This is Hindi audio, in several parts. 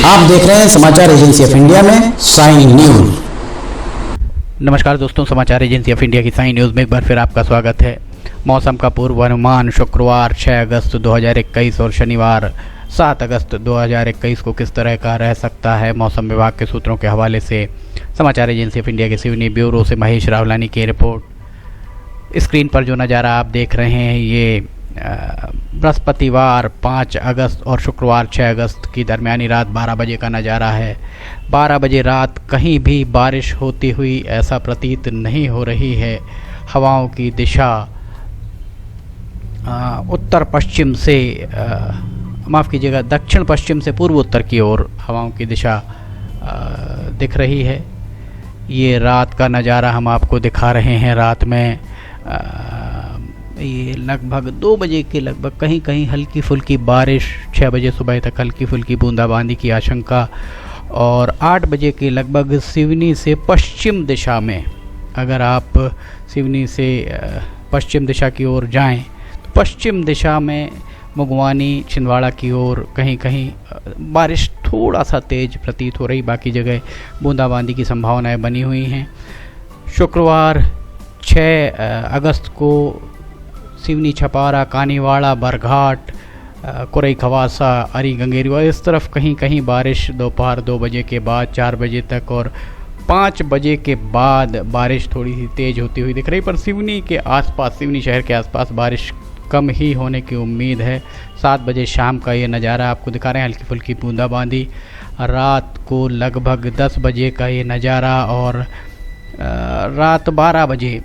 आप देख रहे हैं समाचार एजेंसी ऑफ इंडिया में साइन न्यूज। नमस्कार दोस्तों, समाचार एजेंसी ऑफ इंडिया की साइन न्यूज़ में एक बार फिर आपका स्वागत है। मौसम का पूर्वानुमान शुक्रवार 6 अगस्त 2021 और शनिवार 7 अगस्त 2021 को किस तरह का रह सकता है। मौसम विभाग के सूत्रों के हवाले से समाचार एजेंसी ऑफ इंडिया के सिवनी ब्यूरो से महेश रावलानी की रिपोर्ट। स्क्रीन पर जो नज़ारा आप देख रहे हैं ये बृहस्पतिवार 5 अगस्त और शुक्रवार 6 अगस्त की दरमियानी रात 12 बजे का नज़ारा है। 12 बजे रात कहीं भी बारिश होती हुई ऐसा प्रतीत नहीं हो रही है। हवाओं की दिशा उत्तर पश्चिम से माफ़ कीजिएगा दक्षिण पश्चिम से पूर्व उत्तर की ओर हवाओं की दिशा दिख रही है। ये रात का नज़ारा हम आपको दिखा रहे हैं। रात में ये लगभग 2 बजे के लगभग कहीं कहीं हल्की फुल्की बारिश, 6 बजे सुबह तक हल्की फुल्की बूंदाबांदी की आशंका, और 8 बजे के लगभग सिवनी से पश्चिम दिशा में, अगर आप सिवनी से पश्चिम दिशा की ओर जाएं तो पश्चिम दिशा में मुगवानी छिंदवाड़ा की ओर कहीं कहीं बारिश थोड़ा सा तेज़ प्रतीत हो रही। बाकी जगह बूंदाबांदी की संभावनाएं बनी हुई हैं। शुक्रवार 6 अगस्त को सिवनी, छपारा, कानीवाड़ा, बरघाट, कुरई, खवासा, अरी, गंगेरी और इस तरफ कहीं कहीं बारिश दोपहर 2 बजे के बाद 4 बजे तक और 5 बजे के बाद बारिश थोड़ी सी तेज़ होती हुई दिख रही। पर सिवनी के आसपास, सिवनी शहर के आसपास बारिश कम ही होने की उम्मीद है। 7 बजे शाम का ये नज़ारा आपको दिखा रहे हैं, हल्की फुल्की बूंदाबांदी। रात को लगभग 10 बजे का ये नज़ारा और रात 12 बजे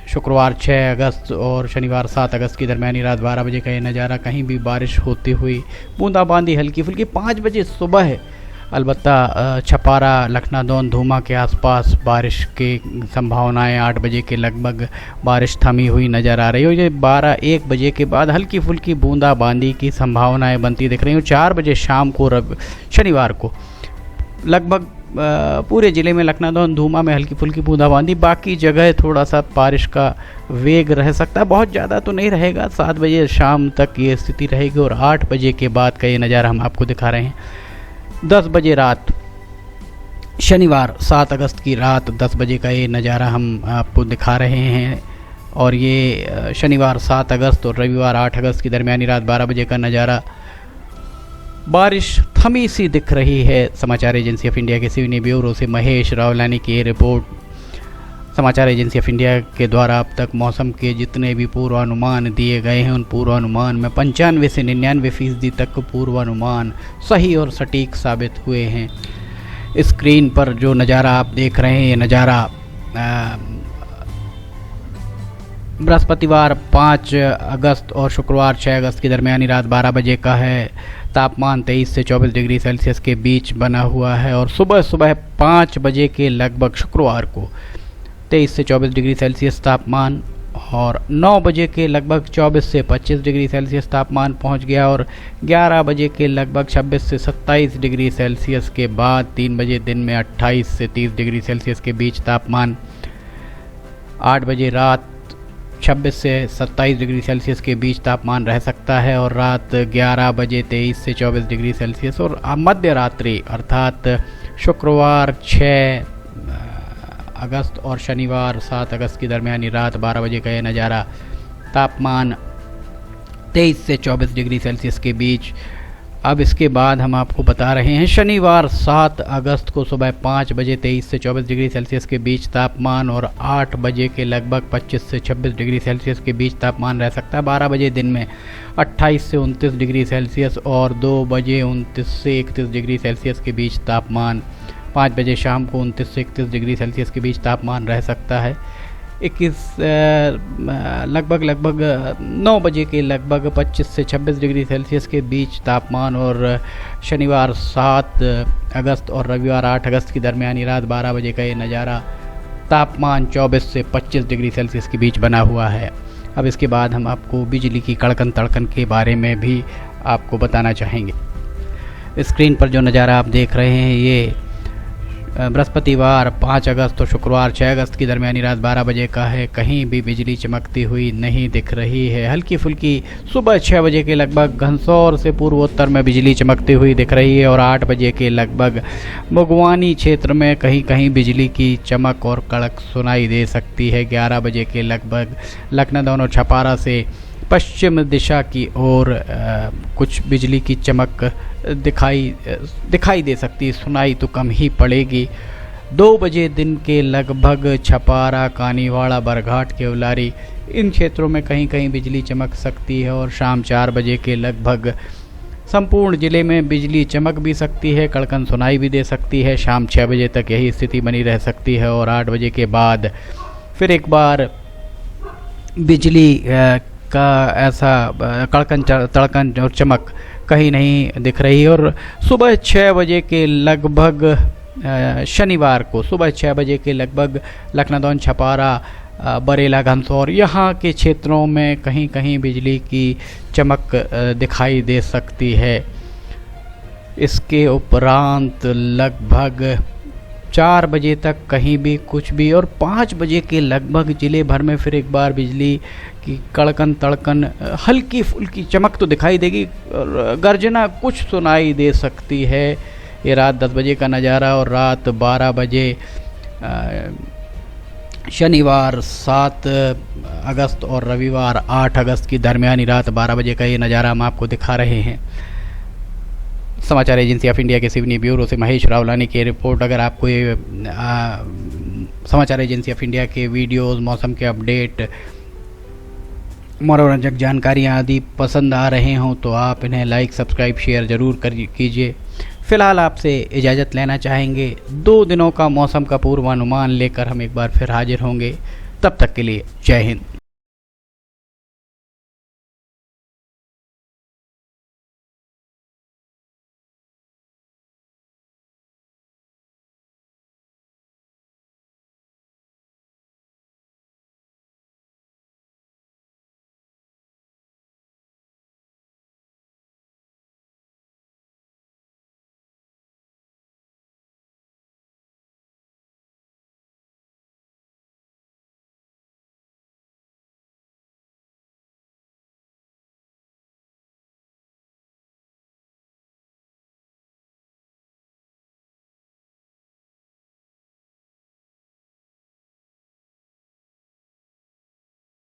शुक्रवार 6 अगस्त और शनिवार 7 अगस्त की दरमियानी रात 12 बजे का ये नज़ारा, कहीं भी बारिश होती हुई बूंदाबांदी हल्की फुल्की। 5 बजे सुबह अलबत्ता छपारा, लखनादौन, धूमा के आसपास बारिश की संभावनाएं। 8 बजे के लगभग बारिश थमी हुई नज़र आ रही है। ये 12-1 बजे के बाद हल्की फुल्की बूंदाबांदी की संभावनाएं बनती दिख रही हैं। 4 बजे शाम को शनिवार को लगभग पूरे ज़िले में लखनादौन, धूमा में हल्की फुल्की बूंदाबांदी, बाकी जगह थोड़ा सा बारिश का वेग रह सकता है। बहुत ज़्यादा तो नहीं रहेगा। 7 बजे शाम तक ये स्थिति रहेगी और 8 बजे के बाद का ये नज़ारा हम आपको दिखा रहे हैं। 10 बजे रात, शनिवार 7 अगस्त की रात 10 बजे का ये नज़ारा हम आपको दिखा रहे हैं। और ये शनिवार 7 अगस्त और रविवार 8 अगस्त की दरमियानी रात 12 बजे का नज़ारा। बारिश थमी सी दिख रही है। समाचार एजेंसी ऑफ इंडिया के सिवनी ब्यूरो से महेश रावलानी की रिपोर्ट। समाचार एजेंसी ऑफ इंडिया के द्वारा अब तक मौसम के जितने भी पूर्वानुमान दिए गए हैं उन पूर्वानुमान में 95 से 99% तक पूर्वानुमान सही और सटीक साबित हुए हैं। स्क्रीन पर जो नज़ारा आप देख रहे हैं ये नज़ारा बृहस्पतिवार 5 अगस्त और शुक्रवार 6 अगस्त की दरमियानी रात 12 बजे का है। तापमान 23 से 24 डिग्री सेल्सियस के बीच बना हुआ है और सुबह सुबह 5 बजे के लगभग शुक्रवार को 23 से 24 डिग्री सेल्सियस तापमान और 9 बजे के लगभग 24 से 25 डिग्री सेल्सियस तापमान पहुंच गया और 11 बजे के लगभग 26 से 27 डिग्री सेल्सियस के बाद 3 बजे दिन में 28 से 30 डिग्री सेल्सियस के बीच तापमान। 8 बजे रात 26 से 27 डिग्री सेल्सियस के बीच तापमान रह सकता है और रात 11 बजे 23 से 24 डिग्री सेल्सियस और मध्य रात्रि अर्थात शुक्रवार 6 अगस्त और शनिवार 7 अगस्त की दरमियानी रात 12 बजे का यह नज़ारा। तापमान 23 से 24 डिग्री सेल्सियस के बीच। अब इसके बाद हम आपको बता रहे हैं शनिवार 7 अगस्त को सुबह 5 बजे 23 से 24 डिग्री सेल्सियस के बीच तापमान और 8 बजे के लगभग 25 से 26 डिग्री सेल्सियस के बीच तापमान रह सकता है। 12 बजे दिन में 28 से 29 डिग्री सेल्सियस और 2 बजे 29 से 31 डिग्री सेल्सियस के बीच तापमान। 5 बजे शाम को 29 से 31 डिग्री सेल्सियस के बीच तापमान रह सकता है। 9 बजे के लगभग 25 से 26 डिग्री सेल्सियस के बीच तापमान और शनिवार 7 अगस्त और रविवार 8 अगस्त की दरमियानी रात 12 बजे का ये नज़ारा। तापमान 24 से 25 डिग्री सेल्सियस के बीच बना हुआ है। अब इसके बाद हम आपको बिजली की कड़कन तड़कन के बारे में भी आपको बताना चाहेंगे। स्क्रीन पर जो नज़ारा आप देख रहे हैं ये बृहस्पतिवार 5 अगस्त और शुक्रवार 6 अगस्त की दरमियानी रात 12 बजे का है। कहीं भी बिजली चमकती हुई नहीं दिख रही है। हल्की फुल्की सुबह 6 बजे के लगभग घनसौर से पूर्वोत्तर में बिजली चमकती हुई दिख रही है और 8 बजे के लगभग मुगवानी क्षेत्र में कहीं कहीं बिजली की चमक और कड़क सुनाई दे सकती है। 11 बजे के लगभग लखनऊ और छपारा से पश्चिम दिशा की ओर कुछ बिजली की चमक दिखाई दे सकती है, सुनाई तो कम ही पड़ेगी। 2 बजे दिन के लगभग छपारा, कानीवाड़ा, बरघाट, केवलारी इन क्षेत्रों में कहीं कहीं बिजली चमक सकती है और शाम 4 बजे के लगभग संपूर्ण ज़िले में बिजली चमक भी सकती है, कड़कन सुनाई भी दे सकती है। शाम 6 बजे तक यही स्थिति बनी रह सकती है और 8 बजे के बाद फिर एक बार बिजली का ऐसा कड़कन तड़कन और चमक कहीं नहीं दिख रही। और सुबह 6 बजे के लगभग शनिवार को सुबह 6 बजे के लगभग लखनऊ, छपारा, बरेला, घनसौर यहाँ के क्षेत्रों में कहीं कहीं बिजली की चमक दिखाई दे सकती है। इसके उपरांत लगभग 4 बजे तक कहीं भी कुछ भी और 5 बजे के लगभग ज़िले भर में फिर एक बार बिजली की कड़कन तड़कन हल्की फुल्की चमक तो दिखाई देगी और गर्जना कुछ सुनाई दे सकती है। ये रात 10 बजे का नज़ारा और रात 12 बजे शनिवार 7 अगस्त और रविवार 8 अगस्त की दरमियानी रात 12 बजे का ये नज़ारा हम आपको दिखा रहे हैं। समाचार एजेंसी ऑफ इंडिया के सिवनी ब्यूरो से महेश रावलानी की रिपोर्ट। अगर आपको ये समाचार एजेंसी ऑफ इंडिया के वीडियोस, मौसम के अपडेट, मनोरंजक जानकारियाँ आदि पसंद आ रहे हों तो आप इन्हें लाइक, सब्सक्राइब, शेयर ज़रूर कीजिए। फ़िलहाल आपसे इजाज़त लेना चाहेंगे। 2 दिनों का मौसम का पूर्वानुमान लेकर हम एक बार फिर हाजिर होंगे। तब तक के लिए जय हिंद।